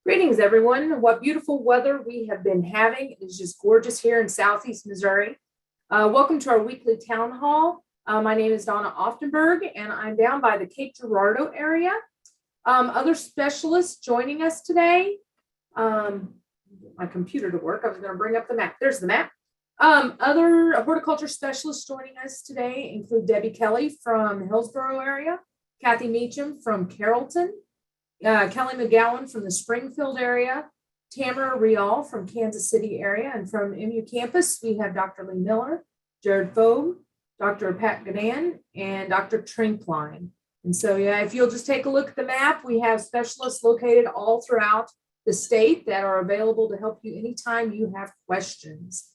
Greetings, everyone. What beautiful weather we have been having. It is just gorgeous here in Southeast Missouri. Welcome to our weekly town hall. My name is Donna Oftenberg, and I'm down by the Cape Girardeau area. Other specialists joining us today. Get my computer to work. I was going to bring up the map. There's the map. Other horticulture specialists joining us today include Debbie Kelly from Hillsborough area, Kathy Meacham from Carrollton, Kelly McGowan from the Springfield area, Tamara Rial from Kansas City area, and from MU campus, we have Dr. Lee Miller, Jared Fogue, Dr. Pat Guinan, and Dr. Trinkline. And so, yeah, if you'll just take a look at the map, we have specialists located all throughout the state that are available to help you anytime you have questions.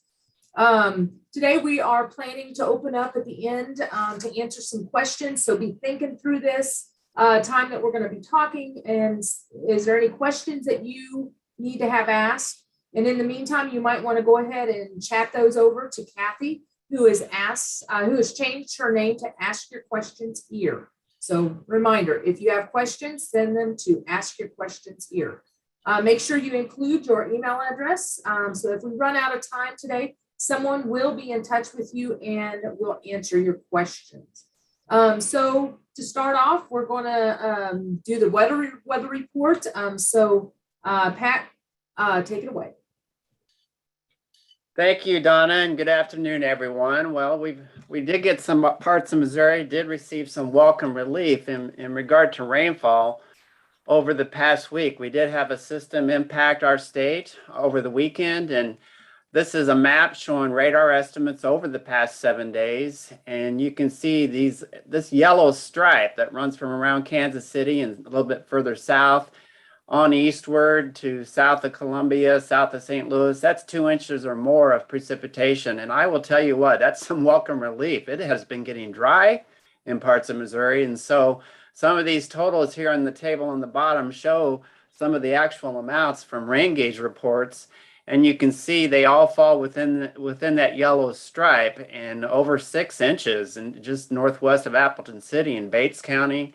Today we are planning to open up at the end to answer some questions. So be thinking through this time that we're going to be talking, and is there any questions that you need to have asked? And in the meantime, you might want to go ahead and chat those over to Kathy, who has changed her name to Ask Your Questions Here. So reminder, if you have questions, send them to Ask Your Questions Here. Make sure you include your email address. So if we run out of time today, someone will be in touch with you and will answer your questions. So to start off, we're going to do the weather report. Pat, take it away. Thank you, Donna, and good afternoon, everyone. Well, we did get some parts of Missouri did receive some welcome relief in regard to rainfall over the past week. We did have a system impact our state over the weekend, and this is a map showing radar estimates over the past 7 days, and you can see this yellow stripe that runs from around Kansas City and a little bit further south on eastward to south of Columbia, south of St. Louis. That's 2 inches or more of precipitation, and I will tell you what, that's some welcome relief. It has been getting dry in parts of Missouri, and so some of these totals here on the table on the bottom show some of the actual amounts from rain gauge reports. And you can see they all fall within that yellow stripe, and over 6 inches, and just northwest of Appleton City in Bates County,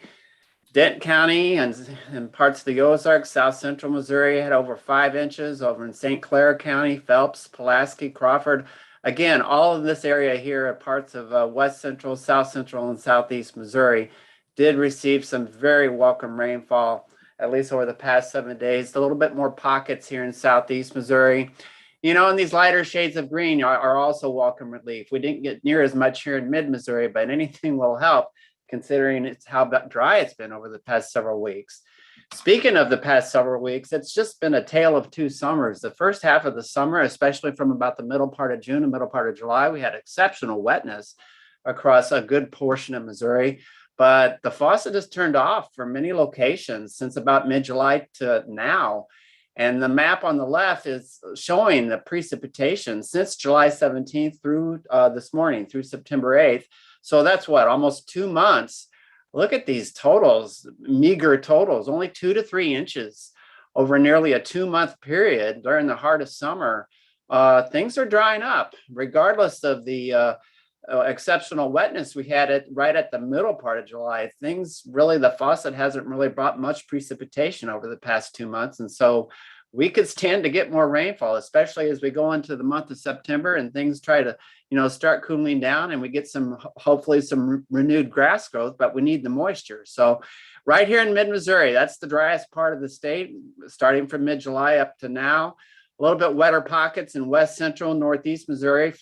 Denton County, and parts of the Ozarks, South Central Missouri had over 5 inches. Over in St. Clair County, Phelps, Pulaski, Crawford. Again, all of this area here, parts of West Central, South Central, and Southeast Missouri, did receive some very welcome rainfall, at least over the past 7 days. A little bit more pockets here in Southeast Missouri. You know, and these lighter shades of green are also welcome relief. We didn't get near as much here in mid-Missouri, but anything will help considering it's how dry it's been over the past several weeks. Speaking of the past several weeks, it's just been a tale of 2 summers. The first half of the summer, especially from about the middle part of June and middle part of July, we had exceptional wetness across a good portion of Missouri. But the faucet has turned off for many locations since about mid-July to now. And the map on the left is showing the precipitation since July 17th through this morning, through September 8th. So that's what, almost 2 months. Look at these totals, meager totals, only 2 to 3 inches over nearly a 2-month period during the heart of summer. Things are drying up, regardless of the exceptional wetness we had right at the middle part of July. The faucet hasn't really brought much precipitation over the past 2 months. And so we could stand to get more rainfall, especially as we go into the month of September and things try to, start cooling down and we get hopefully some renewed grass growth, but we need the moisture. So right here in mid-Missouri, that's the driest part of the state, starting from mid-July up to now. A little bit wetter pockets in west central, northeast Missouri.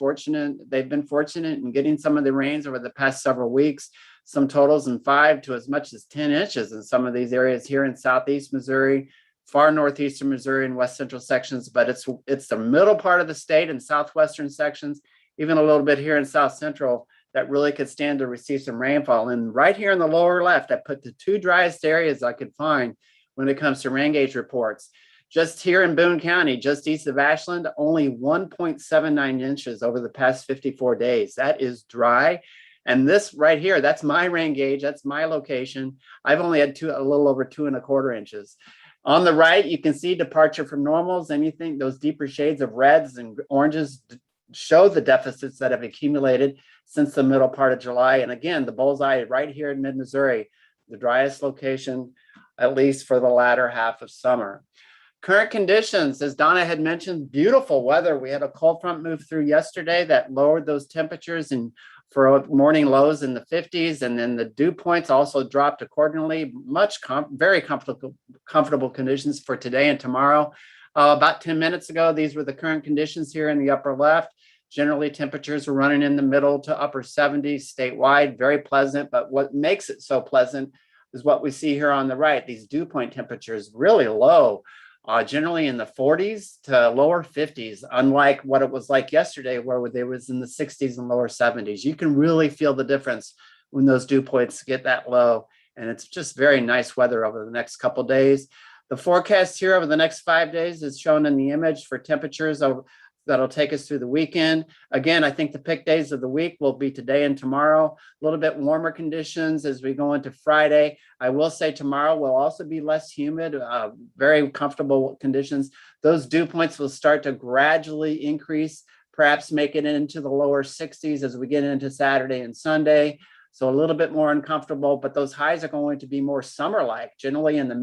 They've been fortunate in getting some of the rains over the past several weeks. Some totals in 5 to as much as 10 inches in some of these areas here in southeast Missouri, far northeastern Missouri and west central sections. But it's the middle part of the state and southwestern sections, even a little bit here in south central, that really could stand to receive some rainfall. And right here in the lower left, I put the 2 driest areas I could find when it comes to rain gauge reports. Just here in Boone County, just east of Ashland, only 1.79 inches over the past 54 days. That is dry. And this right here, that's my rain gauge. That's my location. I've only had a little over 2.25 inches. On the right, you can see departure from normals. Anything, those deeper shades of reds and oranges show the deficits that have accumulated since the middle part of July. And again, the bullseye right here in mid-Missouri, the driest location, at least for the latter half of summer. Current conditions, as Donna had mentioned, beautiful weather. We had a cold front move through yesterday that lowered those temperatures and for morning lows in the 50s, and then the dew points also dropped accordingly. Very comfortable conditions for today and tomorrow. About 10 minutes ago, these were the current conditions here in the upper left. Generally, temperatures are running in the middle to upper 70s statewide, very pleasant. But what makes it so pleasant is what we see here on the right. These dew point temperatures really low, generally in the 40s to lower 50s, unlike what it was like yesterday, where they was in the 60s and lower 70s. You can really feel the difference when those dew points get that low. And it's just very nice weather over the next couple of days. The forecast here over the next 5 days is shown in the image for temperatures that'll take us through the weekend. Again, I think the pick days of the week will be today and tomorrow. A little bit warmer conditions as we go into Friday. I will say tomorrow will also be less humid, very comfortable conditions. Those dew points will start to gradually increase, perhaps make it into the lower 60s as we get into Saturday and Sunday. So a little bit more uncomfortable, but those highs are going to be more summer-like, generally in the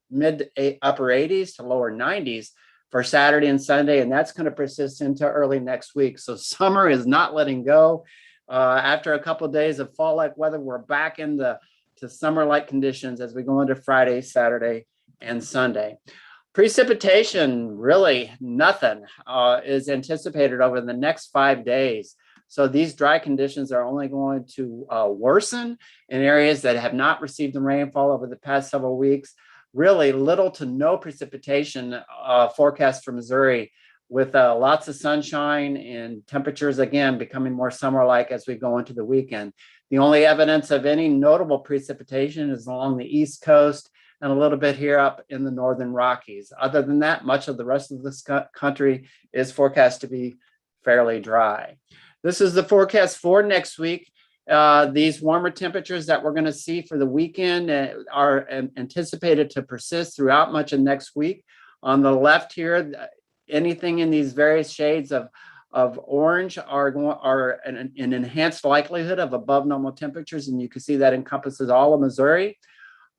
mid upper 80s to lower 90s for Saturday and Sunday, and that's going to persist into early next week. So summer is not letting go. After a couple of days of fall-like weather, we're back to summer-like conditions as we go into Friday, Saturday, and Sunday. Precipitation, really nothing is anticipated over the next 5 days. So these dry conditions are only going to worsen in areas that have not received the rainfall over the past several weeks. Really little to no precipitation forecast for Missouri, with lots of sunshine and temperatures, again, becoming more summer-like as we go into the weekend. The only evidence of any notable precipitation is along the East Coast and a little bit here up in the Northern Rockies. Other than that, much of the rest of this country is forecast to be fairly dry. This is the forecast for next week. These warmer temperatures that we're going to see for the weekend are anticipated to persist throughout much of next week. On the left here, anything in these various shades of orange are an enhanced likelihood of above normal temperatures, and you can see that encompasses all of Missouri.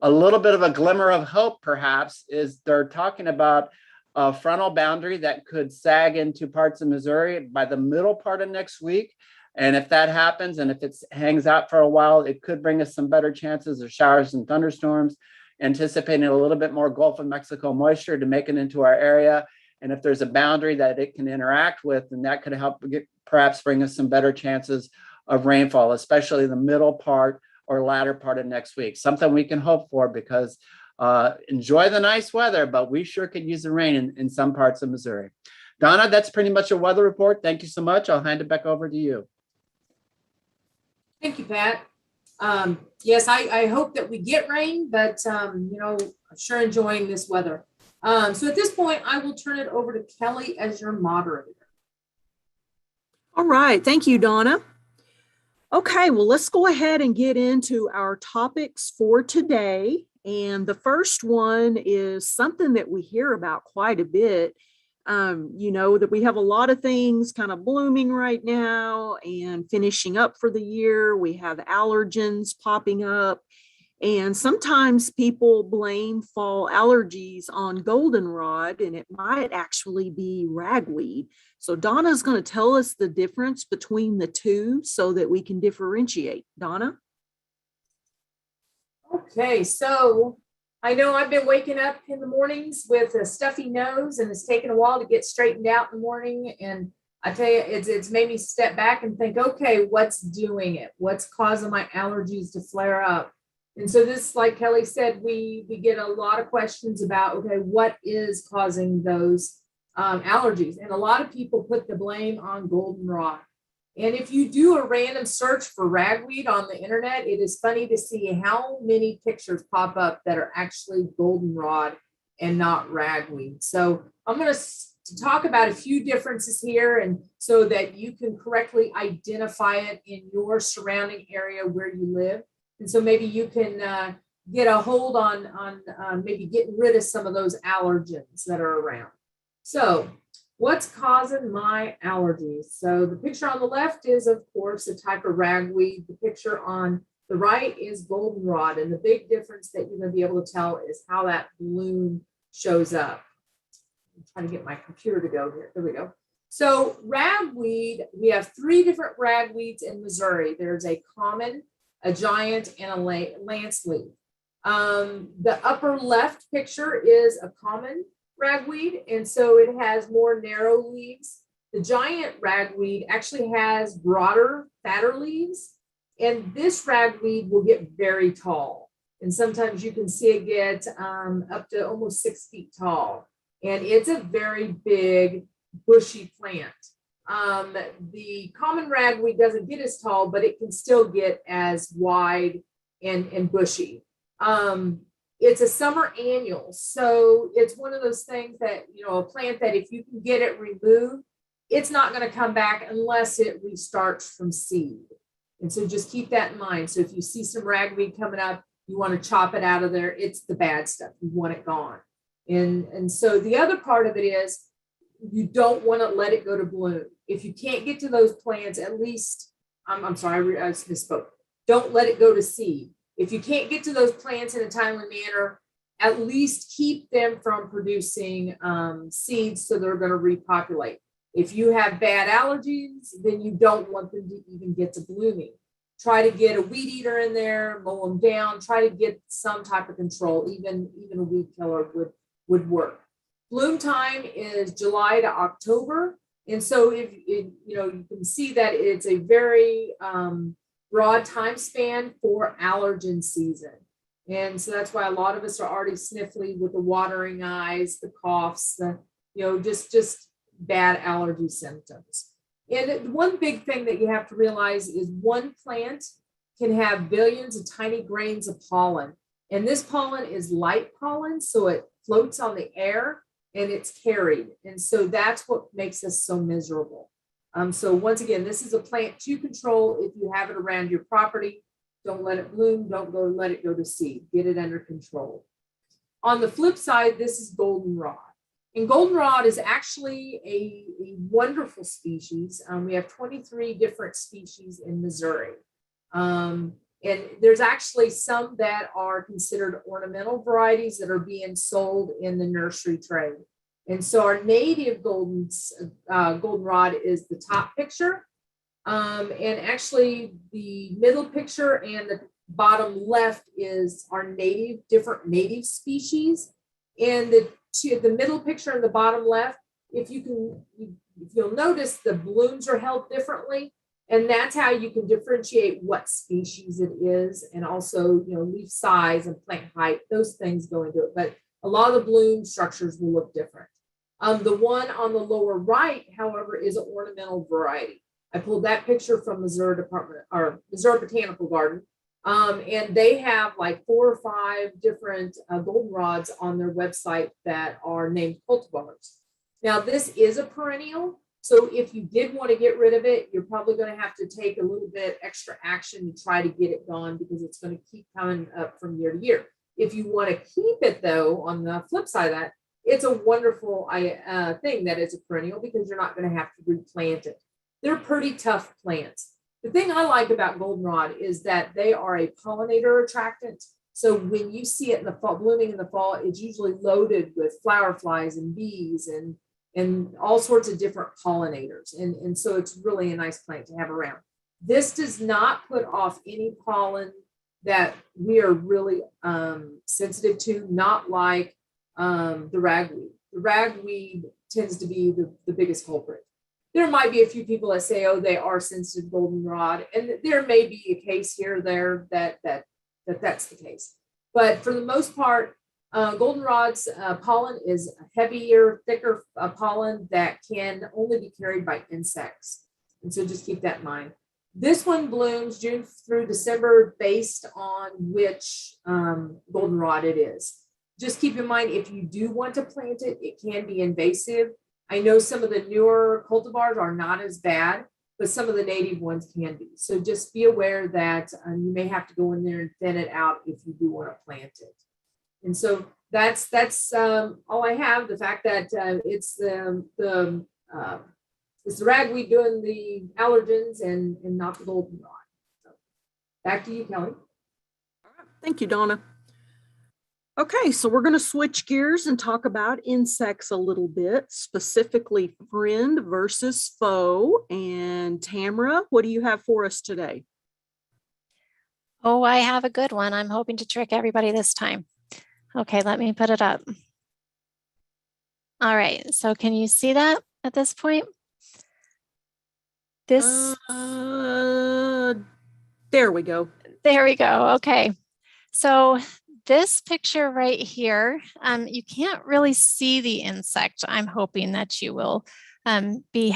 A little bit of a glimmer of hope, perhaps, is they're talking about a frontal boundary that could sag into parts of Missouri by the middle part of next week. And if that happens, and if it hangs out for a while, it could bring us some better chances of showers and thunderstorms, anticipating a little bit more Gulf of Mexico moisture to make it into our area. And if there's a boundary that it can interact with, then that could help perhaps bring us some better chances of rainfall, especially the middle part or latter part of next week. Something we can hope for, because enjoy the nice weather, but we sure could use the rain in some parts of Missouri. Donna, that's pretty much a weather report. Thank you so much. I'll hand it back over to you. Thank you, Pat. Yes, I hope that we get rain, but I'm sure enjoying this weather. So at this point, I will turn it over to Kelly as your moderator. All right. Thank you, Donna. Okay, well, let's go ahead and get into our topics for today. And the first one is something that we hear about quite a bit. That we have a lot of things kind of blooming right now and finishing up for the year. We have allergens popping up, and sometimes people blame fall allergies on goldenrod, and it might actually be ragweed. So Donna's going to tell us the difference between the two so that we can differentiate. Donna? Okay, so I know I've been waking up in the mornings with a stuffy nose, and it's taken a while to get straightened out in the morning. And I tell you, it's made me step back and think, okay, what's doing it? What's causing my allergies to flare up? And so this, like Kelly said, we get a lot of questions about, okay, what is causing those allergies? And a lot of people put the blame on goldenrod. And if you do a random search for ragweed on the internet, it is funny to see how many pictures pop up that are actually goldenrod and not ragweed. So I'm going to talk about a few differences here, and so that you can correctly identify it in your surrounding area where you live. And so maybe you can get a hold on maybe getting rid of some of those allergens that are around. So what's causing my allergies? So the picture on the left is, of course, a type of ragweed. The picture on the right is goldenrod. And the big difference that you're going to be able to tell is how that bloom shows up. I'm trying to get my computer to go here. There we go. So ragweed, we have 3 different ragweeds in Missouri. There's a common, a giant, and a lance leaf. The upper left picture is a common ragweed, and so it has more narrow leaves. The giant ragweed actually has broader, fatter leaves, and this ragweed will get very tall. And sometimes you can see it get up to almost 6 feet tall. And it's a very big, bushy plant. The common ragweed doesn't get as tall, but it can still get as wide and bushy. It's a summer annual. So it's one of those things that, you know, a plant that if you can get it removed, it's not going to come back unless it restarts from seed. And so just keep that in mind. So if you see some ragweed coming up, you want to chop it out of there. It's the bad stuff. You want it gone. And so the other part of it is you don't want to let it go to bloom. If you can't get to those plants, at least, I'm sorry, I misspoke. Don't let it go to seed. If you can't get to those plants in a timely manner, at least keep them from producing seeds so they're going to repopulate. If you have bad allergies, then you don't want them to even get to blooming. Try to get a weed eater in there, mow them down, try to get some type of control. Even a weed killer would work. Bloom time is July to October. And so you can see that it's a very broad time span for allergen season. And so that's why a lot of us are already sniffly with the watering eyes, the coughs, just bad allergy symptoms. And one big thing that you have to realize is one plant can have billions of tiny grains of pollen. And this pollen is light pollen, so it floats on the air and it's carried. And so that's what makes us so miserable. So once again, this is a plant to control. If you have it around your property, don't let it bloom, don't let it go to seed, get it under control. On the flip side, this is goldenrod. And goldenrod is actually a wonderful species. We have 23 different species in Missouri. And there's actually some that are considered ornamental varieties that are being sold in the nursery trade. And so our native goldenrod is the top picture. And actually the middle picture and the bottom left is our different native species. And the middle picture and the bottom left, if you'll notice the blooms are held differently. And that's how you can differentiate what species it is, and also, leaf size and plant height, those things go into it. But a lot of the bloom structures will look different. The one on the lower right, however, is an ornamental variety. I pulled that picture from Missouri Botanical Garden. And they have like 4 or 5 different goldenrods on their website that are named cultivars. Now, this is a perennial. So if you did want to get rid of it, you're probably going to have to take a little bit extra action to try to get it gone, because it's going to keep coming up from year to year. If you want to keep it, though, on the flip side of that, it's a wonderful thing that it's a perennial, because you're not going to have to replant it. They're pretty tough plants. The thing I like about goldenrod is that they are a pollinator attractant. So when you see it in the fall, blooming in the fall, it's usually loaded with flower flies and bees and all sorts of different pollinators. And so it's really a nice plant to have around. This does not put off any pollen that we are really sensitive to, not like the ragweed. The ragweed tends to be the biggest culprit. There might be a few people that say, oh, they are sensitive to goldenrod, and there may be a case here or there that's the case. But for the most part, goldenrod's pollen is a heavier, thicker pollen that can only be carried by insects. And so just keep that in mind. This one blooms June through December based on which goldenrod it is. Just keep in mind, if you do want to plant it, it can be invasive. I know some of the newer cultivars are not as bad, but some of the native ones can be. So just be aware that you may have to go in there and thin it out if you do want to plant it. And so that's all I have. The fact that it's the ragweed doing the allergens and not the goldenrod. So back to you, Kelly. Thank you, Donna. Okay, so we're going to switch gears and talk about insects a little bit, specifically friend versus foe. And Tamara, what do you have for us today? Oh, I have a good one. I'm hoping to trick everybody this time. Okay, let me put it up. All right, so can you see that at this point? This, There we go. there we go. Okay, so this picture right here, you can't really see the insect. I'm hoping that you will be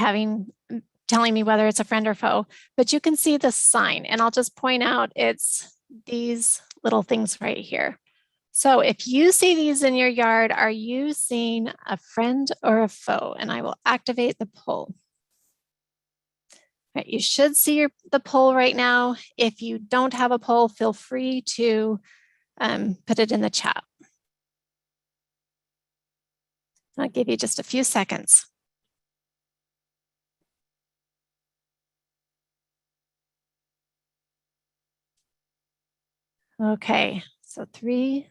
telling me whether it's a friend or foe, but you can see the sign, and I'll just point out it's these little things right here. So if you see these in your yard, are you seeing a friend or a foe? And I will activate the poll. Right, you should see the poll right now. If you don't have a poll, feel free to put it in the chat. I'll give you just a few seconds. Okay, so 3,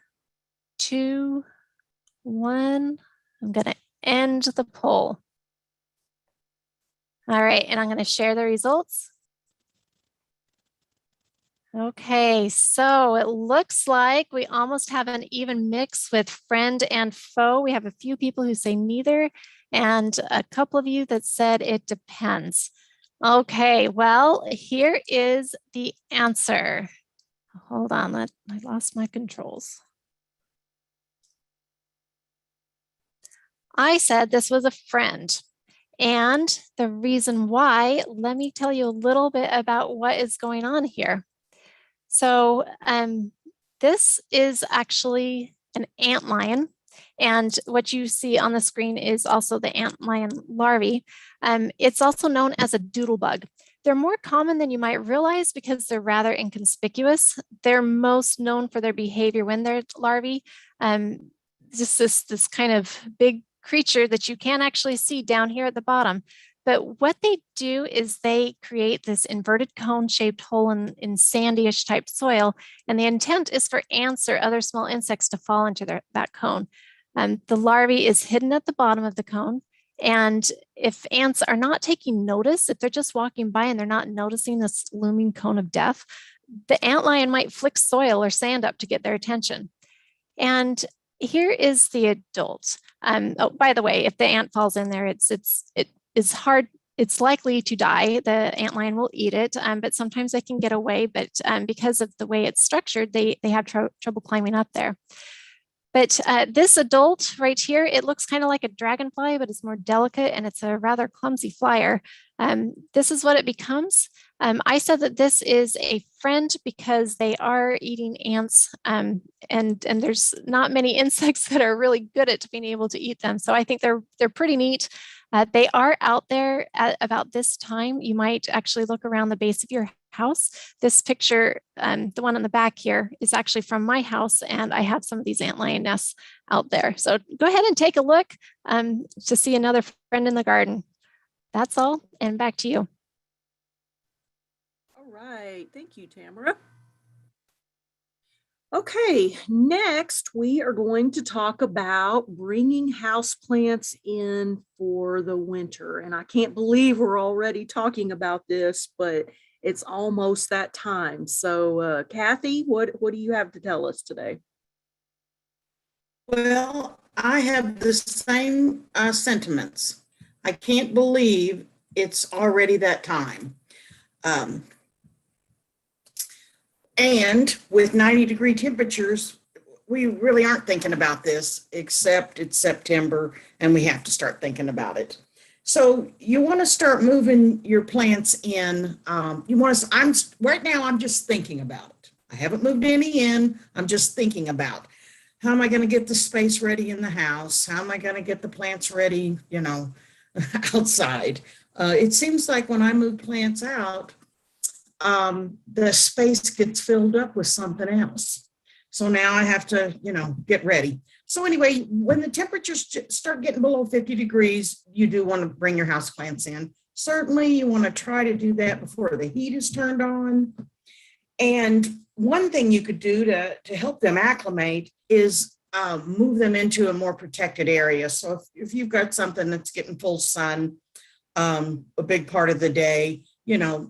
2, 1. I'm going to end the poll. All right, and I'm going to share the results. Okay, so it looks like we almost have an even mix with friend and foe. We have a few people who say neither, and a couple of you that said it depends. Okay, well, here is the answer. Hold on, I lost my controls. I said this was a friend. And the reason why, let me tell you a little bit about what is going on here. So this is actually an antlion. And what you see on the screen is also the antlion larvae. It's also known as a doodlebug. They're more common than you might realize because they're rather inconspicuous. They're most known for their behavior when they're larvae. Just this kind of big creature that you can't actually see down here at the bottom. But what they do is they create this inverted cone-shaped hole in sandy-ish type soil. And the intent is for ants or other small insects to fall into that cone. The larvae is hidden at the bottom of the cone. And if ants are not taking notice, if they're just walking by and they're not noticing this looming cone of death, the antlion might flick soil or sand up to get their attention. And here is the adult. Oh, by the way, if the ant falls in there, it is hard. It's likely to die. The antlion will eat it, but sometimes they can get away. But because of the way it's structured, they have trouble climbing up there. But this adult right here, it looks kind of like a dragonfly, but it's more delicate and it's a rather clumsy flyer. This is what it becomes. I said that this is a friend because they are eating ants, and there's not many insects that are really good at being able to eat them. So I think they're pretty neat. They are out there at about this time. You might actually look around the base of your house. This picture, the one on the back here, is actually from my house, and I have some of these antlion nests out there. So go ahead and take a look to see another friend in the garden. That's all, and back to you. All right, thank you, Tamara. Okay, next we are going to talk about bringing houseplants in for the winter. And I can't believe we're already talking about this, but it's almost that time. So Kathy, what do you have to tell us today? Well, I have the same sentiments. I can't believe it's already that time. And with 90-degree temperatures, we really aren't thinking about this, except it's September and we have to start thinking about it. So you want to start moving your plants in. Right now I'm just thinking about it. I haven't moved any in. I'm just thinking about how am I going to get the space ready in the house? How am I going to get the plants ready, outside? It seems like when I move plants out, the space gets filled up with something else. So now I have to, get ready. So anyway, when the temperatures start getting below 50 degrees, you do want to bring your houseplants in. Certainly you want to try to do that before the heat is turned on. And one thing you could do to help them acclimate is move them into a more protected area. So if you've got something that's getting full sun a big part of the day, you know,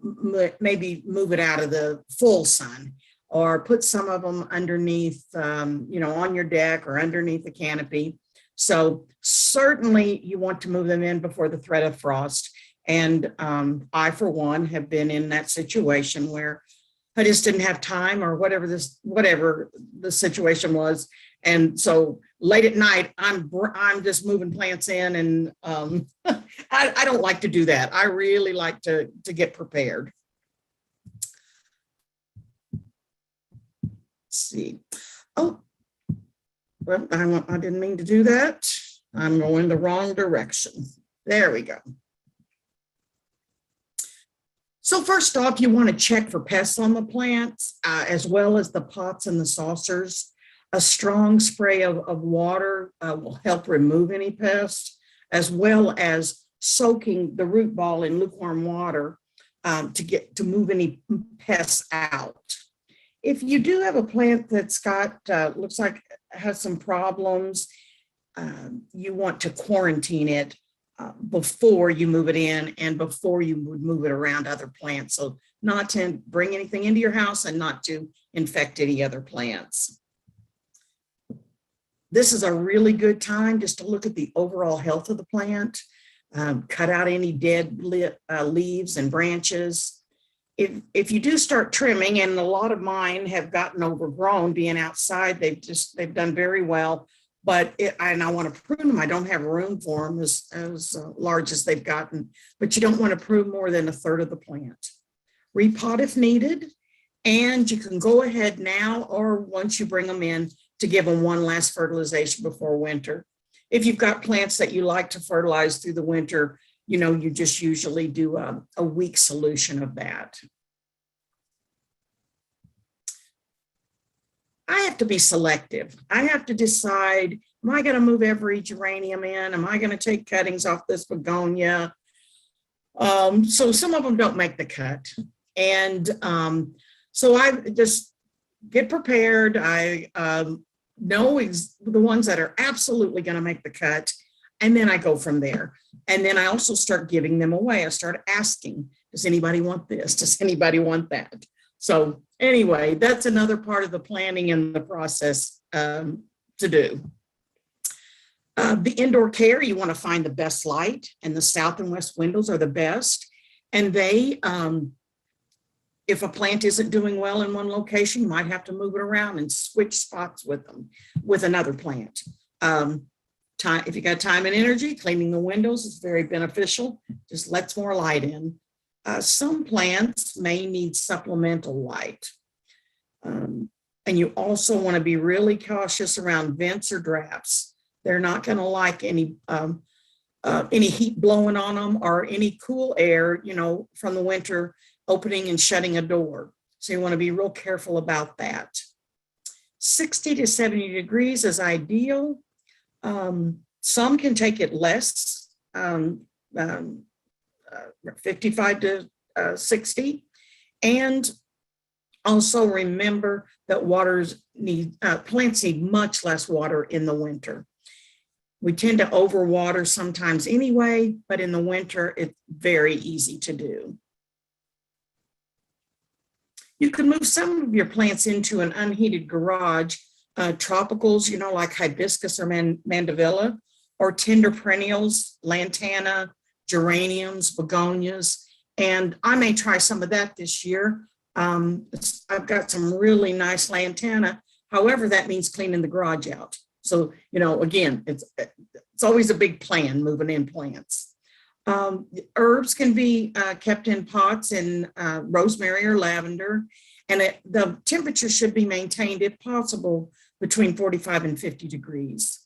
maybe move it out of the full sun, or put some of them underneath, you know, on your deck or underneath the canopy. So certainly you want to move them in before the threat of frost. And I, for one, have been in that situation where I just didn't have time, or whatever the situation was. And so late at night, I'm just moving plants in, and I don't like to do that. I really like to get prepared. Let's see. Oh, well, I didn't mean to do that. I'm going the wrong direction. There we go. So first off, you want to check for pests on the plants, as well as the pots and the saucers. A strong spray of water will help remove any pests, as well as soaking the root ball in lukewarm water to move any pests out. If you do have a plant that's got, looks like has some problems, you want to quarantine it before you move it in, and before you would move it around other plants. So not to bring anything into your house and not to infect any other plants. This is a really good time just to look at the overall health of the plant, cut out any dead leaves and branches. If you do start trimming, and a lot of mine have gotten overgrown being outside, they've done very well. But and I want to prune them. I don't have room for them as large as they've gotten, but you don't want to prune more than a third of the plant. Repot if needed, and you can go ahead now, or once you bring them in, to give them one last fertilization before winter. If you've got plants that you like to fertilize through the winter, you know, you just usually do a weak solution of that. I have to be selective. I have to decide, am I going to move every geranium in? Am I going to take cuttings off this begonia? So some of them don't make the cut. And so I just get prepared. I know the ones that are absolutely going to make the cut. And then I go from there. And then I also start giving them away. I start asking, does anybody want this? Does anybody want that? So anyway, that's another part of the planning and the process to do. The indoor care, you want to find the best light, and the south and west windows are the best. And they, if a plant isn't doing well in one location, you might have to move it around and switch spots with them, with another plant. If you got time and energy, cleaning the windows is very beneficial. Just lets more light in. Some plants may need supplemental light. And you also want to be really cautious around vents or drafts. They're not going to like any heat blowing on them, or any cool air, you know, from the winter opening and shutting a door. So you want to be real careful about that. 60 to 70 degrees is ideal. Some can take it less, 55 to 60. And also remember that plants need much less water in the winter. We tend to overwater sometimes anyway, but in the winter, it's very easy to do. You can move some of your plants into an unheated garage, tropicals, you know, like hibiscus or mandevilla, or tender perennials, lantana, geraniums, begonias, and I may try some of that this year. I've got some really nice lantana. However, that means cleaning the garage out. So, you know, again, it's always a big plan moving in plants. Herbs can be kept in pots in rosemary or lavender, and the temperature should be maintained, if possible, between 45 and 50 degrees.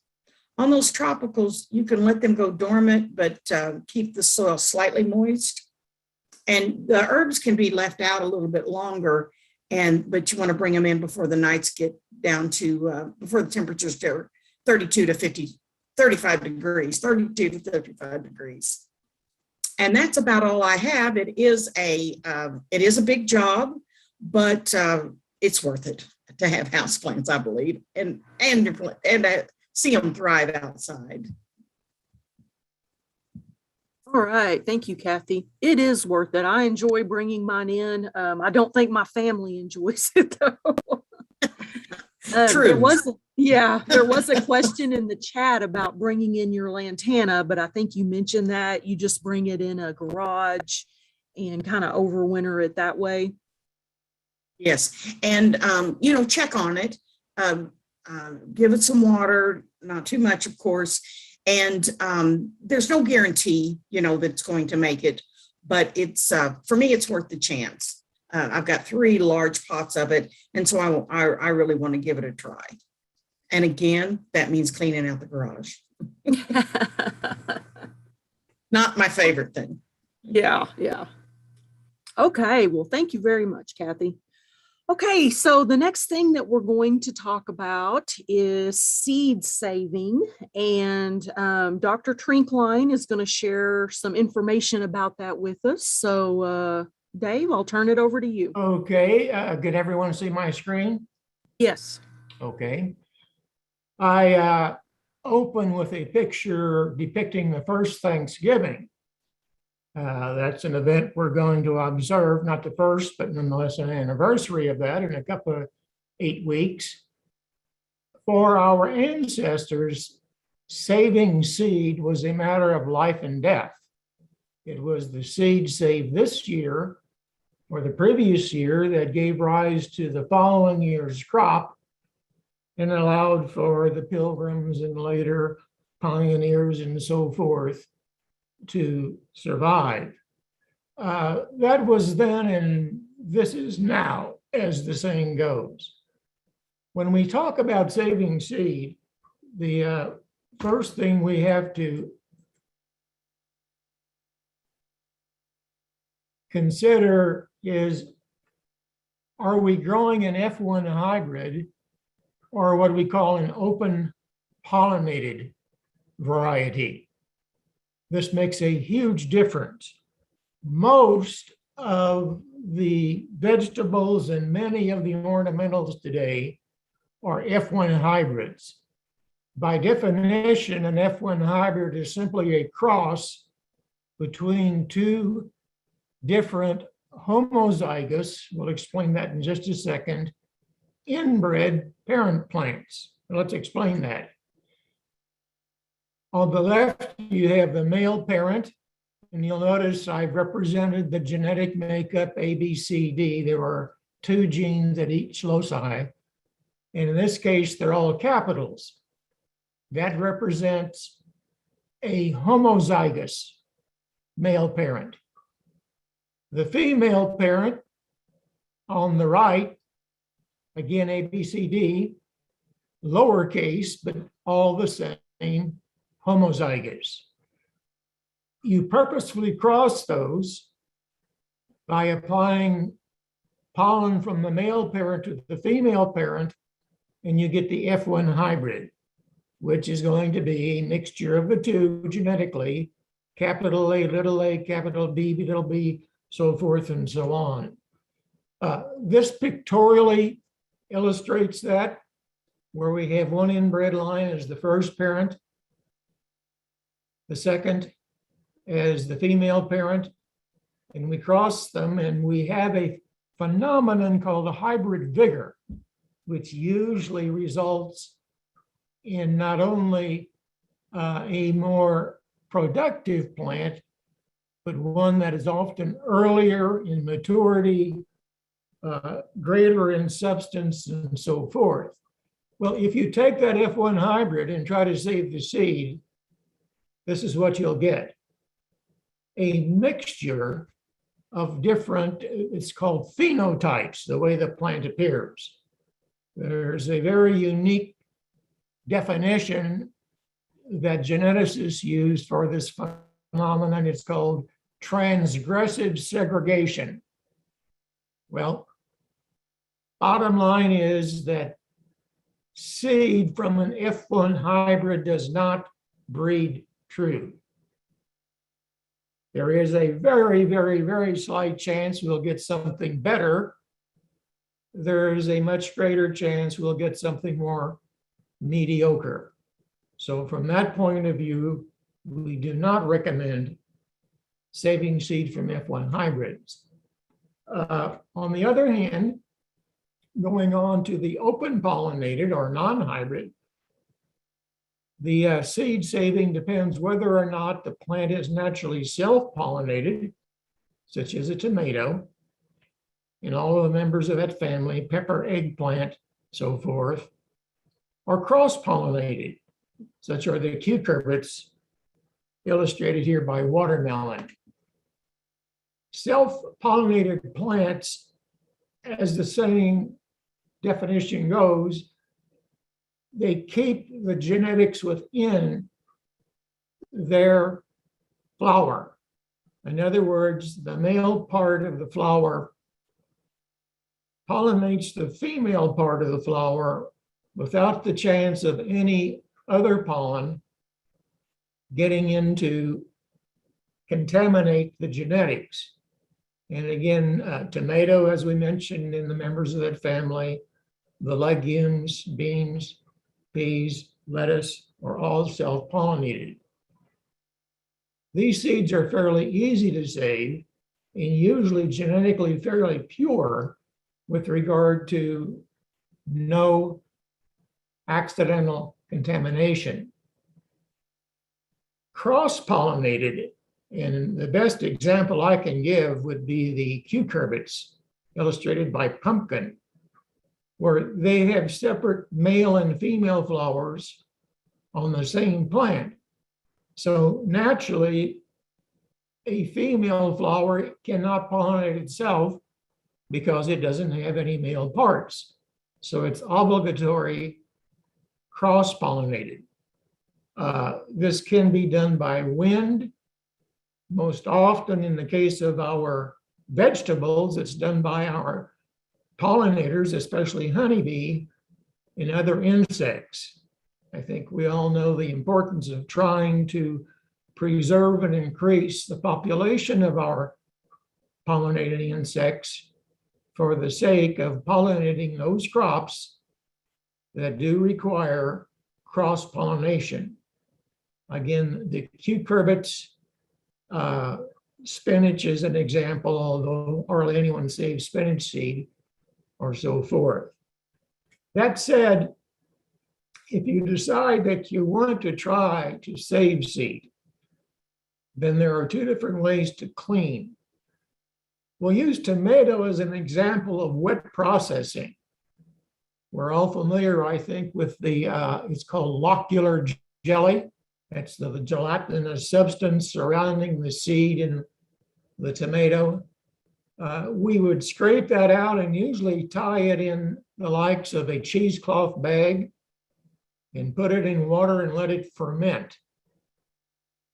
On those tropicals, you can let them go dormant, but keep the soil slightly moist. And the herbs can be left out a little bit longer, but you want to bring them in before the nights get down to, before the temperatures go 32 to 35 degrees. And that's about all I have. It is a big job, but it's worth it. to have houseplants, I believe, and see them thrive outside. All right. Thank you, Kathy. It is worth it. I enjoy bringing mine in. I don't think my family enjoys it though. True. There was a question in the chat about bringing in your lantana, but I think you mentioned that you just bring it in a garage and kind of overwinter it that way. Yes, and check on it. Give it some water, not too much, of course. And there's no guarantee, that it's going to make it, but it's for me, it's worth the chance. I've got 3 large pots of it, and so I really want to give it a try. And again, that means cleaning out the garage. Not my favorite thing. Yeah. Okay, well, thank you very much, Kathy. Okay, so the next thing that we're going to talk about is seed saving, and Dr. Trinkline is going to share some information about that with us. So Dave, I'll turn it over to you. Okay, could everyone see my screen? Yes. Okay. I open with a picture depicting the first Thanksgiving. That's an event we're going to observe, not the first, but nonetheless an anniversary of that in a couple of 8 weeks. For our ancestors, saving seed was a matter of life and death. It was the seed saved this year or the previous year that gave rise to the following year's crop and allowed for the pilgrims and later pioneers and so forth to survive. That was then, and this is now, as the saying goes. When we talk about saving seed, the first thing we have to consider is, are we growing an F1 hybrid or what we call an open pollinated variety? This makes a huge difference. Most of the vegetables and many of the ornamentals today are F1 hybrids. By definition, an F1 hybrid is simply a cross between 2 different homozygous, we'll explain that in just a second, inbred parent plants. Let's explain that. On the left, you have the male parent, and you'll notice I've represented the genetic makeup A, B, C, D. There are 2 genes at each loci, and in this case, they're all capitals. That represents a homozygous male parent. The female parent on the right, again, A, B, C, D, lowercase, but all the same, homozygous. You purposefully cross those by applying pollen from the male parent to the female parent, and you get the F1 hybrid, which is going to be a mixture of the 2 genetically, capital A, capital B, little b, so forth and so on. This pictorially illustrates that, where we have 1 inbred line as the first parent, the second as the female parent, and we cross them, and we have a phenomenon called a hybrid vigor, which usually results in not only a more productive plant, but one that is often earlier in maturity, greater in substance, and so forth. Well, if you take that F1 hybrid and try to save the seed, this is what you'll get. A mixture of different, it's called phenotypes, the way the plant appears. There's a very unique definition that geneticists use for this phenomenon. It's called transgressive segregation. Well, bottom line is that seed from an F1 hybrid does not breed true. There is a very, very, very slight chance we'll get something better there's a much greater chance we'll get something more mediocre. So from that point of view, we do not recommend saving seed from F1 hybrids. On the other hand, going on to the open pollinated or non-hybrid, the seed saving depends whether or not the plant is naturally self-pollinated, such as a tomato, and all of the members of that family, pepper, eggplant, so forth, or cross-pollinated, such are the cucurbits, illustrated here by watermelon. Self-pollinated plants, as the saying definition goes, they keep the genetics within their flower. In other words, the male part of the flower pollinates the female part of the flower without the chance of any other pollen getting in to contaminate the genetics. And again, tomato, as we mentioned in the members of that family, the legumes, beans, peas, lettuce are all self-pollinated. These seeds are fairly easy to save and usually genetically fairly pure with regard to no accidental contamination. Cross-pollinated, and the best example I can give would be the cucurbits, illustrated by pumpkin, where they have separate male and female flowers on the same plant. So naturally, a female flower cannot pollinate itself because it doesn't have any male parts. So it's obligatory cross-pollinated. This can be done by wind. Most often in the case of our vegetables, it's done by our pollinators, especially honeybee and other insects. I think we all know the importance of trying to preserve and increase the population of our pollinating insects for the sake of pollinating those crops that do require cross-pollination. Again, the cucurbits, spinach is an example, although hardly anyone saves spinach seed, or so forth. That said, if you decide that you want to try to save seed, then there are two different ways to clean. We'll use tomato as an example of wet processing. We're all familiar, I think, with the, it's called locular jelly. That's the gelatinous substance surrounding the seed in the tomato. We would scrape that out and usually tie it in the likes of a cheesecloth bag and put it in water and let it ferment.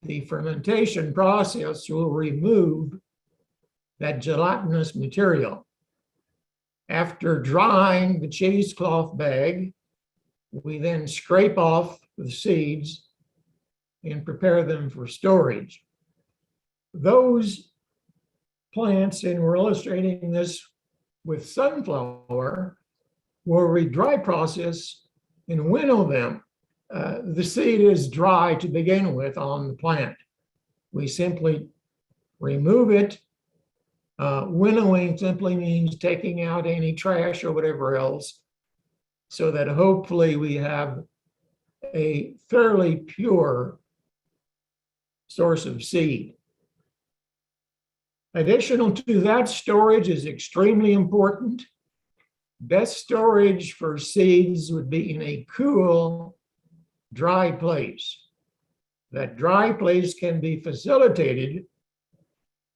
The fermentation process will remove that gelatinous material. After drying the cheesecloth bag, we then scrape off the seeds and prepare them for storage. Those plants, and we're illustrating this with sunflower, where we dry process and winnow them. The seed is dry to begin with on the plant. We simply remove it. Winnowing simply means taking out any trash or whatever else, so that hopefully we have a fairly pure source of seed. Additional to that, storage is extremely important. Best storage for seeds would be in a cool, dry place. That dry place can be facilitated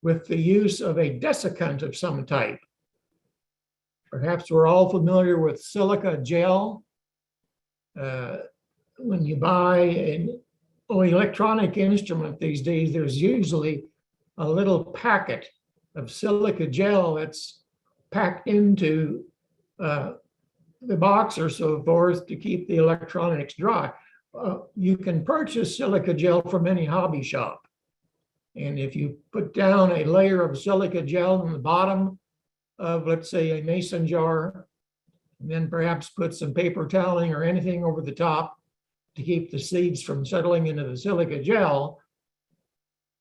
with the use of a desiccant of some type. Perhaps we're all familiar with silica gel. When you buy an electronic instrument these days, there's usually a little packet of silica gel that's packed into the box or so forth to keep the electronics dry. You can purchase silica gel from any hobby shop. And if you put down a layer of silica gel in the bottom of, let's say, a mason jar and then perhaps put some paper toweling or anything over the top to keep the seeds from settling into the silica gel.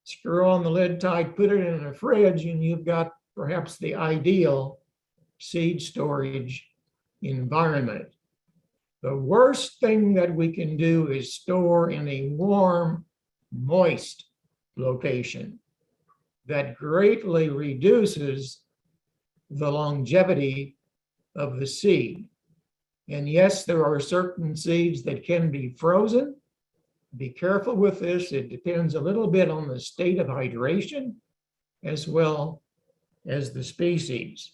Screw on the lid tight, put it in a fridge, and you've got perhaps the ideal seed storage environment. The worst thing that we can do is store in a warm, moist location. That greatly reduces the longevity of the seed. And yes, there are certain seeds that can be frozen. Be careful with this. It depends a little bit on the state of hydration as well as the species.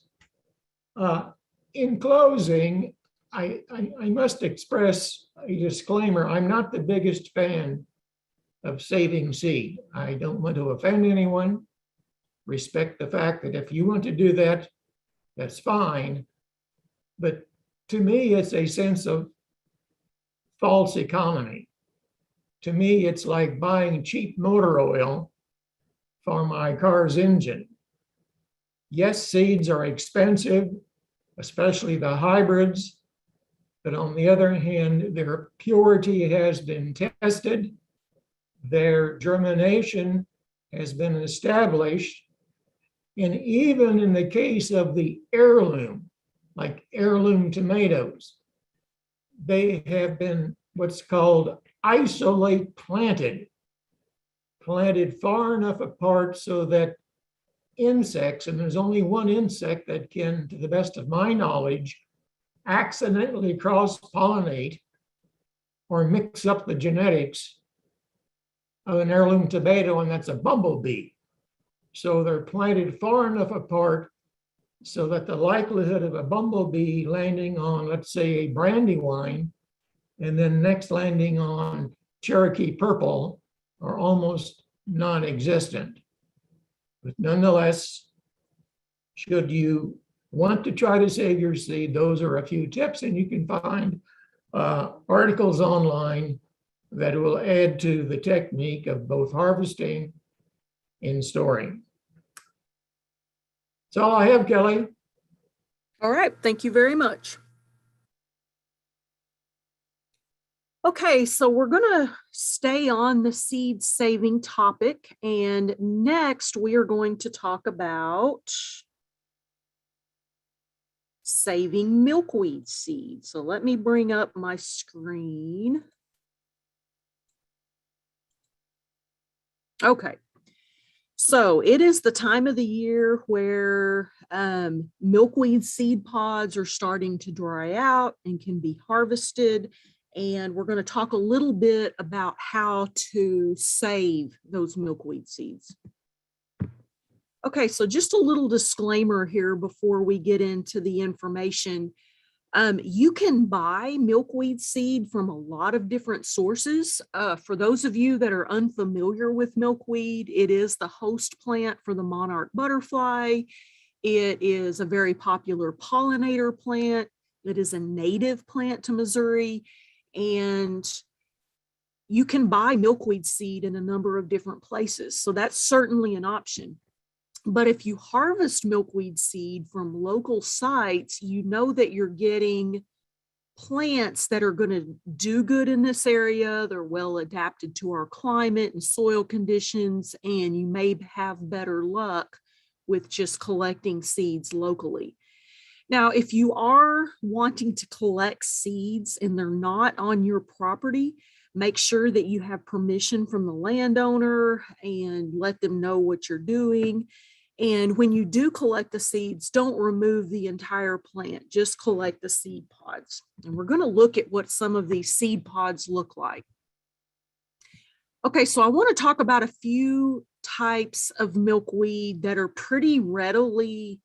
In closing, I must express a disclaimer. I'm not the biggest fan of saving seed. I don't want to offend anyone. Respect the fact that if you want to do that, that's fine. But to me, it's a sense of false economy. To me, it's like buying cheap motor oil for my car's engine. Yes, seeds are expensive, especially the hybrids, but on the other hand, their purity has been tested, their germination has been established, and even in the case of the heirloom, like heirloom tomatoes, they have been what's called isolate planted far enough apart so that insects, and there's only one insect that can, to the best of my knowledge, accidentally cross-pollinate or mix up the genetics of an heirloom tomato, and that's a bumblebee. So they're planted far enough apart so that the likelihood of a bumblebee landing on, let's say, a brandywine, and then next landing on Cherokee purple are almost non-existent. But nonetheless, should you want to try to save your seed, those are a few tips, and you can find articles online that will add to the technique of both harvesting and storing. That's all I have, Kelly. All right, thank you very much. Okay, so we're going to stay on the seed saving topic, and next we are going to talk about saving milkweed seeds. So let me bring up my screen. Okay, so it is the time of the year where milkweed seed pods are starting to dry out and can be harvested. And we're going to talk a little bit about how to save those milkweed seeds. Okay, so just a little disclaimer here before we get into the information. You can buy milkweed seed from a lot of different sources. For those of you that are unfamiliar with milkweed, it is the host plant for the monarch butterfly. It is a very popular pollinator plant. It is a native plant to Missouri. And you can buy milkweed seed in a number of different places. So that's certainly an option. But if you harvest milkweed seed from local sites, you know that you're getting plants that are going to do good in this area. They're well adapted to our climate and soil conditions, and you may have better luck with just collecting seeds locally. Now, if you are wanting to collect seeds and they're not on your property, make sure that you have permission from the landowner and let them know what you're doing. And when you do collect the seeds, don't remove the entire plant, just collect the seed pods. And we're going to look at what some of these seed pods look like. Okay, so I want to talk about a few types of milkweed that are pretty readily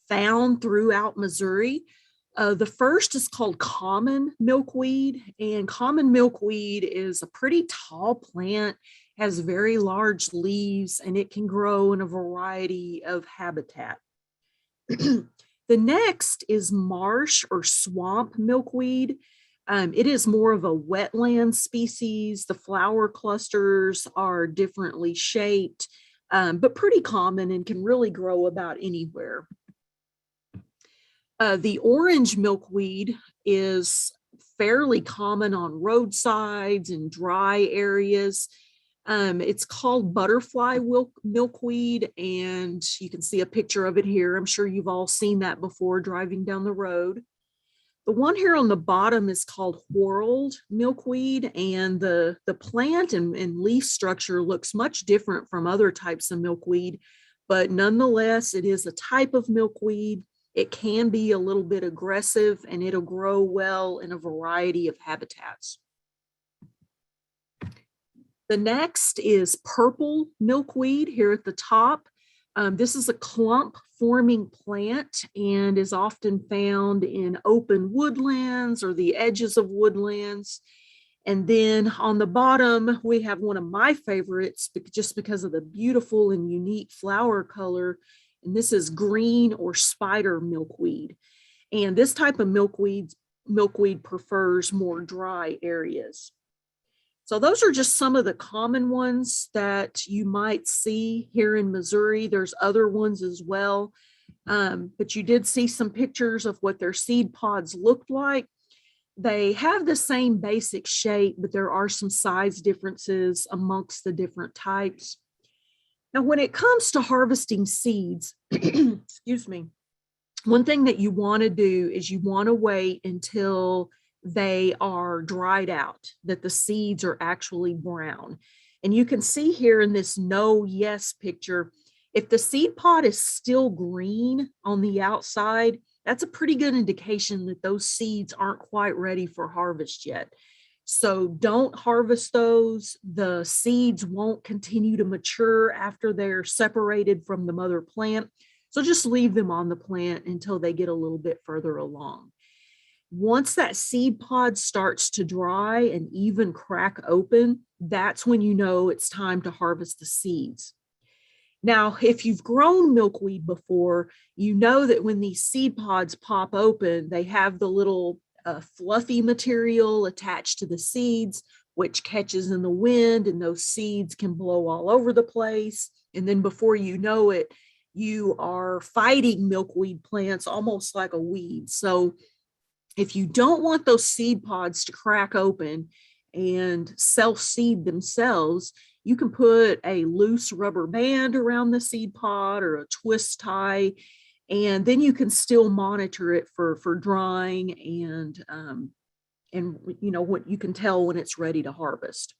found throughout Missouri. The first is called common milkweed, and common milkweed is a pretty tall plant, has very large leaves, and it can grow in a variety of habitat. The next is marsh or swamp milkweed. It is more of a wetland species. The flower clusters are differently shaped, but pretty common and can really grow about anywhere. The orange milkweed is fairly common on roadsides and dry areas. It's called butterfly milkweed, and you can see a picture of it here. I'm sure you've all seen that before driving down the road. The one here on the bottom is called whorled milkweed, and the plant and leaf structure looks much different from other types of milkweed, but nonetheless, it is a type of milkweed. It can be a little bit aggressive, and it'll grow well in a variety of habitats. The next is purple milkweed here at the top. This is a clump forming plant and is often found in open woodlands or the edges of woodlands. And then on the bottom, we have one of my favorites just because of the beautiful and unique flower color. And this is green or spider milkweed. And this type of milkweed prefers more dry areas. So those are just some of the common ones that you might see here in Missouri. There's other ones as well, but you did see some pictures of what their seed pods looked like. They have the same basic shape, but there are some size differences amongst the different types. Now, when it comes to harvesting seeds, excuse me, one thing that you want to do is you want to wait until they are dried out, that the seeds are actually brown. And you can see here in this no yes picture, if the seed pod is still green on the outside, that's a pretty good indication that those seeds aren't quite ready for harvest yet. So don't harvest those. The seeds won't continue to mature after they're separated from the mother plant. So just leave them on the plant until they get a little bit further along. Once that seed pod starts to dry and even crack open, that's when you know it's time to harvest the seeds. Now, if you've grown milkweed before, you know that when these seed pods pop open, they have the little fluffy material attached to the seeds, which catches in the wind, and those seeds can blow all over the place. And then before you know it, you are fighting milkweed plants almost like a weed. So if you don't want those seed pods to crack open and self-seed themselves, you can put a loose rubber band around the seed pod or a twist tie, and then you can still monitor it for drying and you know what you can tell when it's ready to harvest.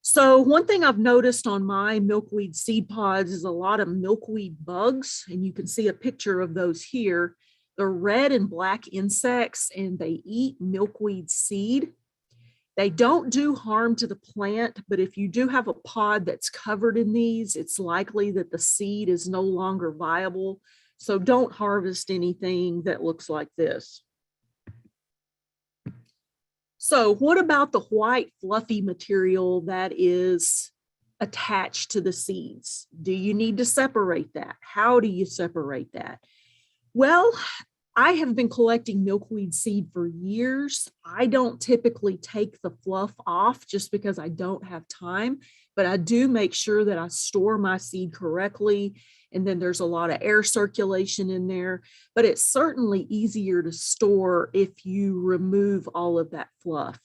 So one thing I've noticed on my milkweed seed pods is a lot of milkweed bugs, and you can see a picture of those here. They're red and black insects, and they eat milkweed seed. They don't do harm to the plant, but if you do have a pod that's covered in these, it's likely that the seed is no longer viable. So don't harvest anything that looks like this. So what about the white fluffy material that is attached to the seeds? Do you need to separate that? How do you separate that? Well, I have been collecting milkweed seed for years. I don't typically take the fluff off just because I don't have time, but I do make sure that I store my seed correctly. And then there's a lot of air circulation in there, but it's certainly easier to store if you remove all of that fluff.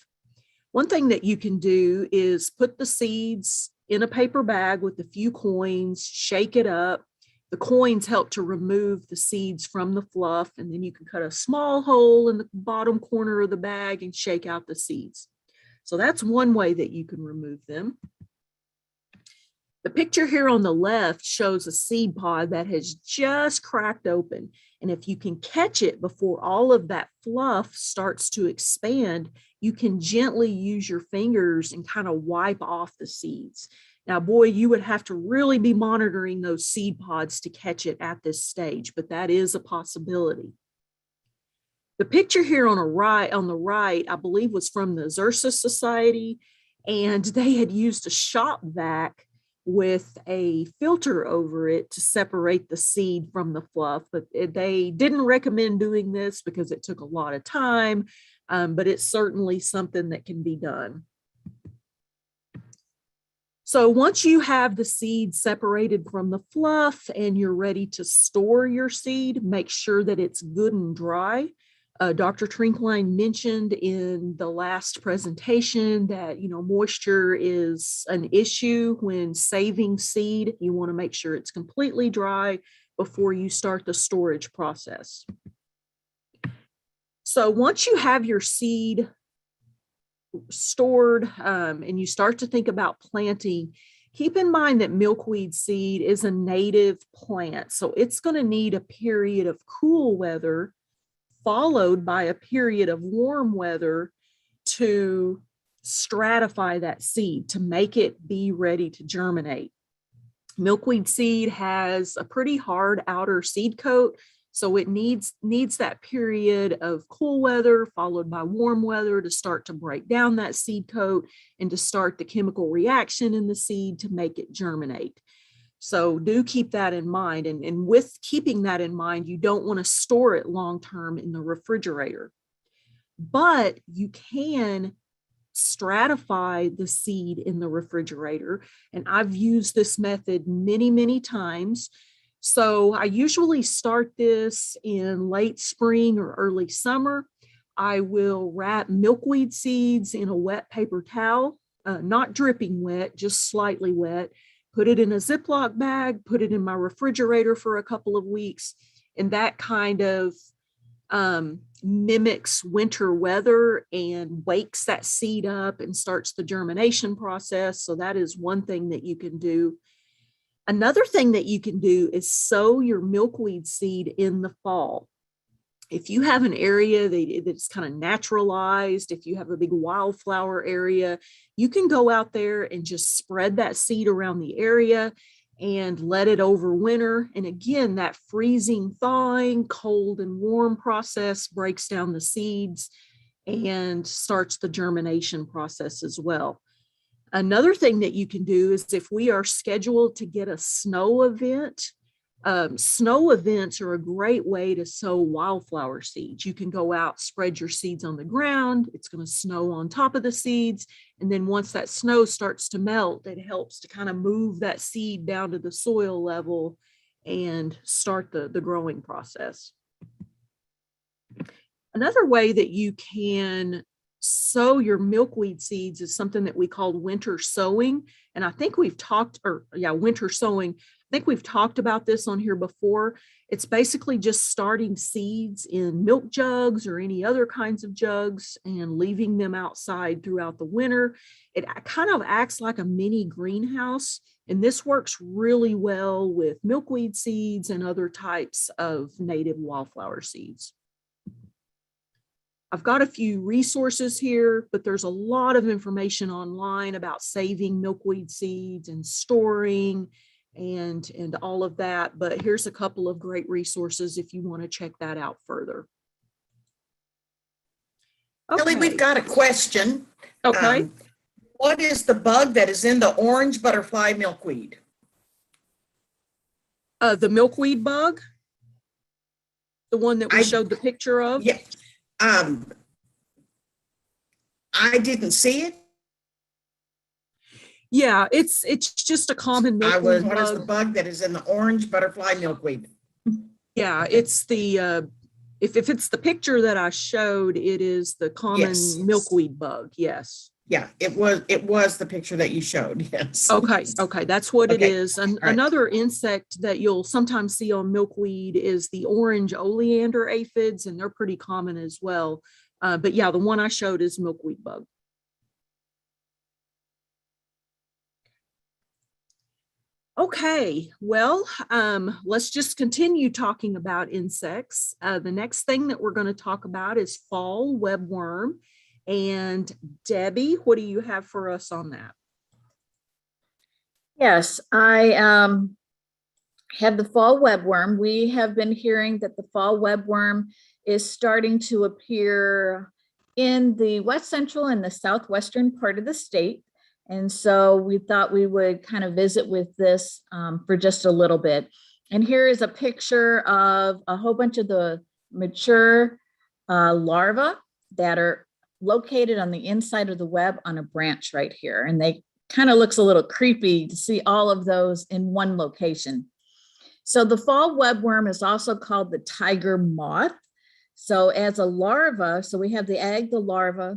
One thing that you can do is put the seeds in a paper bag with a few coins, shake it up. The coins help to remove the seeds from the fluff, and then you can cut a small hole in the bottom corner of the bag and shake out the seeds. So that's one way that you can remove them. The picture here on the left shows a seed pod that has just cracked open. And if you can catch it before all of that fluff starts to expand, you can gently use your fingers and kind of wipe off the seeds. Now, boy, you would have to really be monitoring those seed pods to catch it at this stage, but that is a possibility. The picture here on the right, I believe was from the Xerces Society, and they had used a shop vac with a filter over it to separate the seed from the fluff, but they didn't recommend doing this because it took a lot of time, but it's certainly something that can be done. So once you have the seed separated from the fluff and you're ready to store your seed, make sure that it's good and dry. Dr. Trinkline mentioned in the last presentation that, moisture is an issue when saving seed. You want to make sure it's completely dry before you start the storage process. So once you have your seed stored and you start to think about planting, keep in mind that milkweed seed is a native plant. So it's going to need a period of cool weather followed by a period of warm weather to stratify that seed, to make it be ready to germinate. Milkweed seed has a pretty hard outer seed coat, so it needs that period of cool weather followed by warm weather to start to break down that seed coat and to start the chemical reaction in the seed to make it germinate. So do keep that in mind. And with keeping that in mind, you don't want to store it long-term in the refrigerator. But you can stratify the seed in the refrigerator. And I've used this method many, many times. So I usually start this in late spring or early summer. I will wrap milkweed seeds in a wet paper towel, not dripping wet, just slightly wet. Put it in a Ziploc bag, put it in my refrigerator for a couple of weeks, and that kind of mimics winter weather and wakes that seed up and starts the germination process. So that is one thing that you can do. Another thing that you can do is sow your milkweed seed in the fall. If you have an area that's kind of naturalized, if you have a big wildflower area, you can go out there and just spread that seed around the area and let it overwinter. And again, that freezing, thawing, cold and warm process breaks down the seeds and starts the germination process as well. Another thing that you can do is if we are scheduled to get a snow event, snow events are a great way to sow wildflower seeds. You can go out, spread your seeds on the ground. It's going to snow on top of the seeds. And then once that snow starts to melt, it helps to kind of move that seed down to the soil level and start the growing process. Another way that you can sow your milkweed seeds is something that we call winter sowing. And I think we've talked, winter sowing. I think we've talked about this on here before. It's basically just starting seeds in milk jugs or any other kinds of jugs and leaving them outside throughout the winter. It kind of acts like a mini greenhouse, and this works really well with milkweed seeds and other types of native wildflower seeds. I've got a few resources here, but there's a lot of information online about saving milkweed seeds and storing and all of that. But here's a couple of great resources if you want to check that out further. Kelly, we've got a question. Okay. What is the bug that is in the orange butterfly milkweed? The milkweed bug, the one that we showed the picture of. Yeah. I didn't see it. Yeah, it's just a common milkweed What is the bug. bug that is in the orange butterfly milkweed? Yeah, it's the if it's the picture that I showed, it is the common Yes. milkweed bug. Yes. Yeah, it was the picture that you showed. Yes. Okay, that's what it Okay, is. And right. another insect that you'll sometimes see on milkweed is the orange oleander aphids, and they're pretty common as well. But yeah, the one I showed is milkweed bug. Okay, well, let's just continue talking about insects. The next thing that we're going to talk about is fall webworm. And Debbie, what do you have for us on that? Yes, I have the fall webworm. We have been hearing that the fall webworm is starting to appear in the west central and the southwestern part of the state. And so we thought we would kind of visit with this for just a little bit. And here is a picture of a whole bunch of the mature larvae that are located on the inside of the web on a branch right here. And they kind of looks a little creepy to see all of those in one location. So the fall webworm is also called the tiger moth. So as a larva, so we have the egg, the larva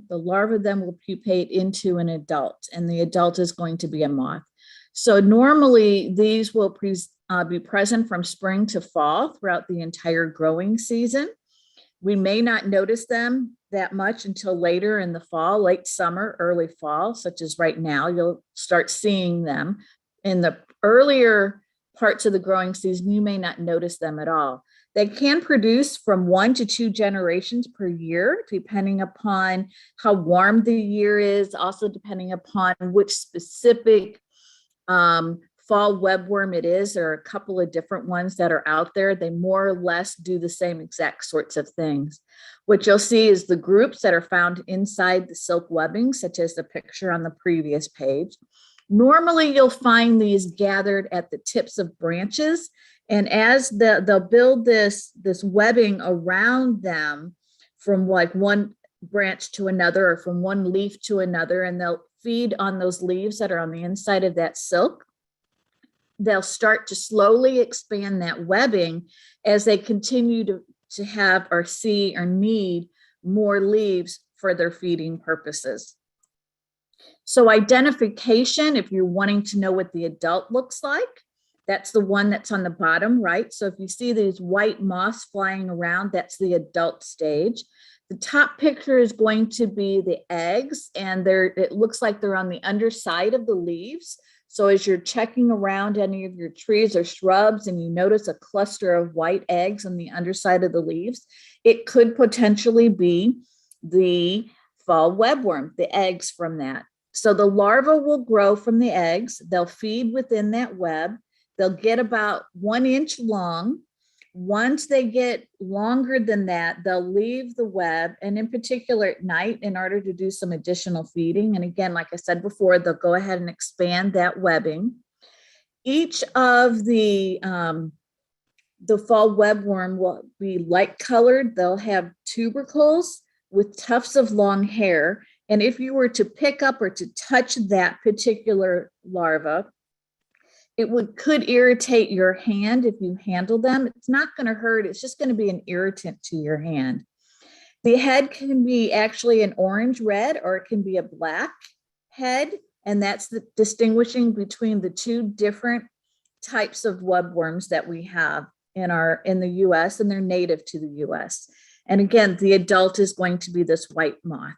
then will pupate into an adult, and the adult is going to be a moth. So normally these will be present from spring to fall throughout the entire growing season. We may not notice them that much until later in the fall, late summer, early fall, such as right now. You'll start seeing them. In the earlier parts of the growing season, you may not notice them at all. They can produce from 1 to 2 generations per year, depending upon how warm the year is, also depending upon which specific fall webworm it is. There are a couple of different ones that are out there. They more or less do the same exact sorts of things. What you'll see is the groups that are found inside the silk webbing, such as the picture on the previous page. Normally, you'll find these gathered at the tips of branches, and as they'll build this webbing around them from like one branch to another or from one leaf to another, and they'll feed on those leaves that are on the inside of that silk. They'll start to slowly expand that webbing as they continue to have or see or need more leaves for their feeding purposes. So identification, if you're wanting to know what the adult looks like, that's the one that's on the bottom right. So if you see these white moths flying around, that's the adult stage. The top picture is going to be the eggs, and it looks like they're on the underside of the leaves. So as you're checking around any of your trees or shrubs and you notice a cluster of white eggs on the underside of the leaves, it could potentially be the fall webworm, the eggs from that. So the larva will grow from the eggs. They'll feed within that web. They'll get about 1 inch long. Once they get longer than that, they'll leave the web, and in particular at night, in order to do some additional feeding. And again, like I said before, they'll go ahead and expand that webbing. Each of the fall webworm will be light colored. They'll have tubercles with tufts of long hair. And if you were to pick up or to touch that particular larva, it could irritate your hand if you handle them. It's not going to hurt. It's just going to be an irritant to your hand. The head can be actually an orange red, or it can be a black head. And that's the distinguishing between the two different types of webworms that we have in the US, and they're native to the US. And again, the adult is going to be this white moth.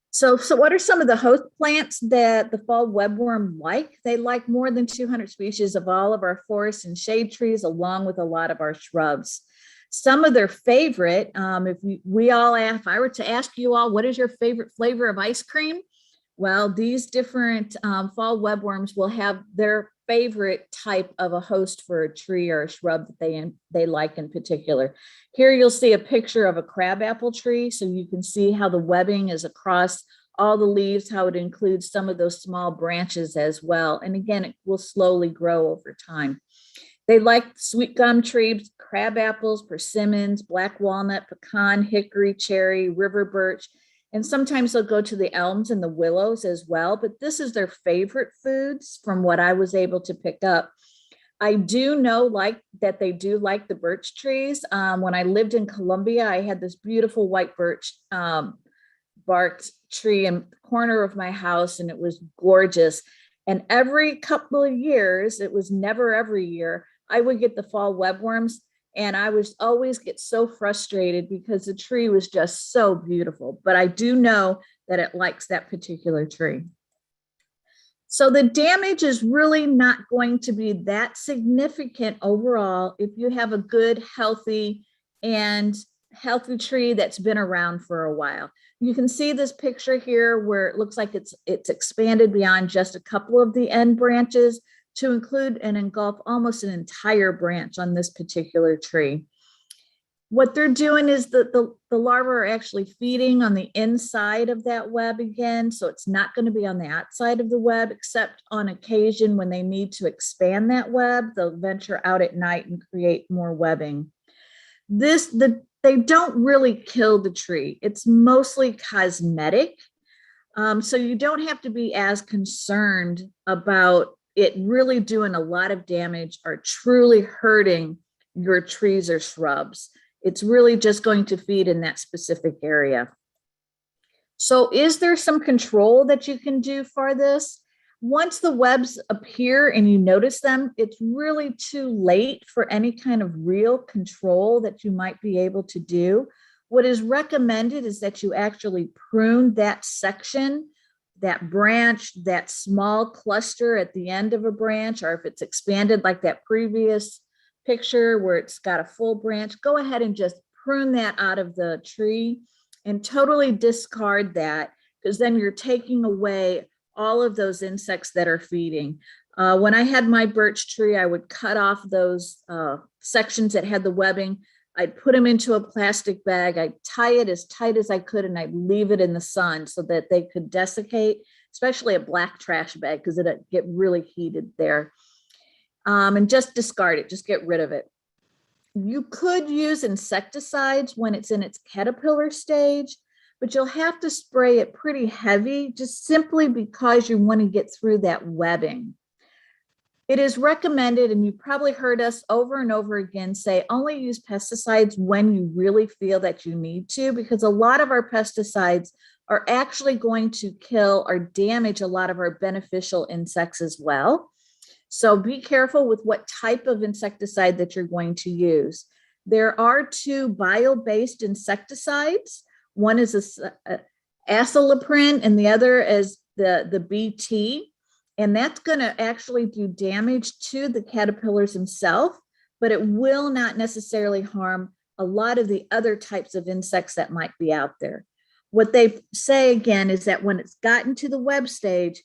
So what are some of the host plants that the fall webworm like? They like more than 200 species of all of our forests and shade trees, along with a lot of our shrubs. Some of their favorite, if I were to ask you all, what is your favorite flavor of ice cream? Well, these different fall webworms will have their favorite type of a host for a tree or a shrub that they like in particular. Here you'll see a picture of a crabapple tree, so you can see how the webbing is across all the leaves, how it includes some of those small branches as well. And again, it will slowly grow over time. They like sweet gum trees, crab apples, persimmons, black walnut, pecan, hickory, cherry, river birch, and sometimes they'll go to the elms and the willows as well, but this is their favorite foods from what I was able to pick up. I do know that they do like the birch trees. When I lived in Colombia, I had this beautiful white birch barked tree in the corner of my house, and it was gorgeous. And every couple of years, it was never every year, I would get the fall webworms, and I would always get so frustrated because the tree was just so beautiful. But I do know that it likes that particular tree. So the damage is really not going to be that significant overall if you have a good, healthy tree that's been around for a while. You can see this picture here where it looks like it's expanded beyond just a couple of the end branches to include and engulf almost an entire branch on this particular tree. What they're doing is that the larvae are actually feeding on the inside of that web again. So it's not going to be on the outside of the web, except on occasion when they need to expand that web, they'll venture out at night and create more webbing. They don't really kill the tree. It's mostly cosmetic. So you don't have to be as concerned about it really doing a lot of damage or truly hurting your trees or shrubs. It's really just going to feed in that specific area. So is there some control that you can do for this? Once the webs appear and you notice them, it's really too late for any kind of real control that you might be able to do. What is recommended is that you actually prune that section, that branch, that small cluster at the end of a branch, or if it's expanded like that previous picture where it's got a full branch, go ahead and just prune that out of the tree and totally discard that, because then you're taking away all of those insects that are feeding. When I had my birch tree, I would cut off those sections that had the webbing. I'd put them into a plastic bag. I'd tie it as tight as I could, and I'd leave it in the sun so that they could desiccate, especially a black trash bag, because it'd get really heated there. And just discard it, just get rid of it. You could use insecticides when it's in its caterpillar stage, but you'll have to spray it pretty heavy, just simply because you want to get through that webbing. It is recommended, and you've probably heard us over and over again say, only use pesticides when you really feel that you need to, because a lot of our pesticides are actually going to kill or damage a lot of our beneficial insects as well. So be careful with what type of insecticide that you're going to use. There are 2 bio-based insecticides. One is a acylaprin and the other is the BT. And that's going to actually do damage to the caterpillars themselves, but it will not necessarily harm a lot of the other types of insects that might be out there. What they say again is that when it's gotten to the web stage,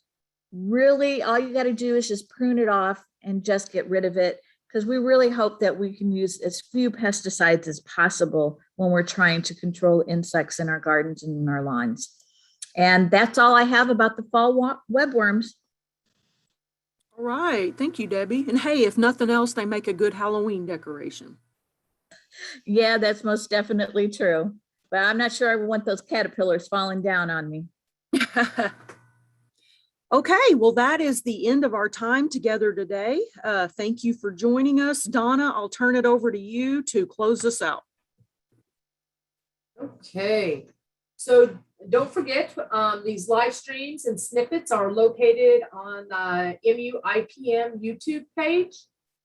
really all you got to do is just prune it off and just get rid of it, because we really hope that we can use as few pesticides as possible when we're trying to control insects in our gardens and in our lawns. And that's all I have about the fall webworms. All right. Thank you, Debbie. And hey, if nothing else, they make a good Halloween decoration. Yeah, that's most definitely true. But I'm not sure I want those caterpillars falling down on me. Okay, well, that is the end of our time together today. Thank you for joining us. Donna, I'll turn it over to you to close us out. Okay, so don't forget, these live streams and snippets are located on the MUIPM YouTube page,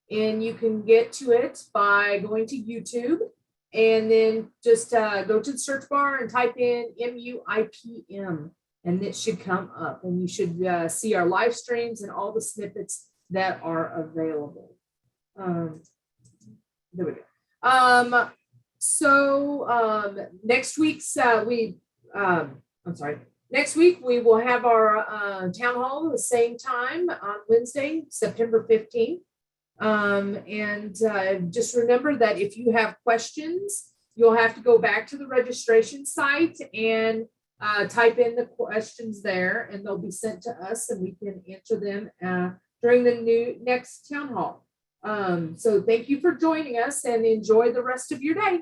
and you can get to it by going to YouTube and then just go to the search bar and type in MUIPM, and it should come up, and you should see our live streams and all the snippets that are available. There we go. Next week's next week we will have our town hall at the same time on Wednesday, September 15th. Just remember that if you have questions, you'll have to go back to the registration site and type in the questions there, and they'll be sent to us, and we can answer them during the next town hall. So thank you for joining us, and enjoy the rest of your day.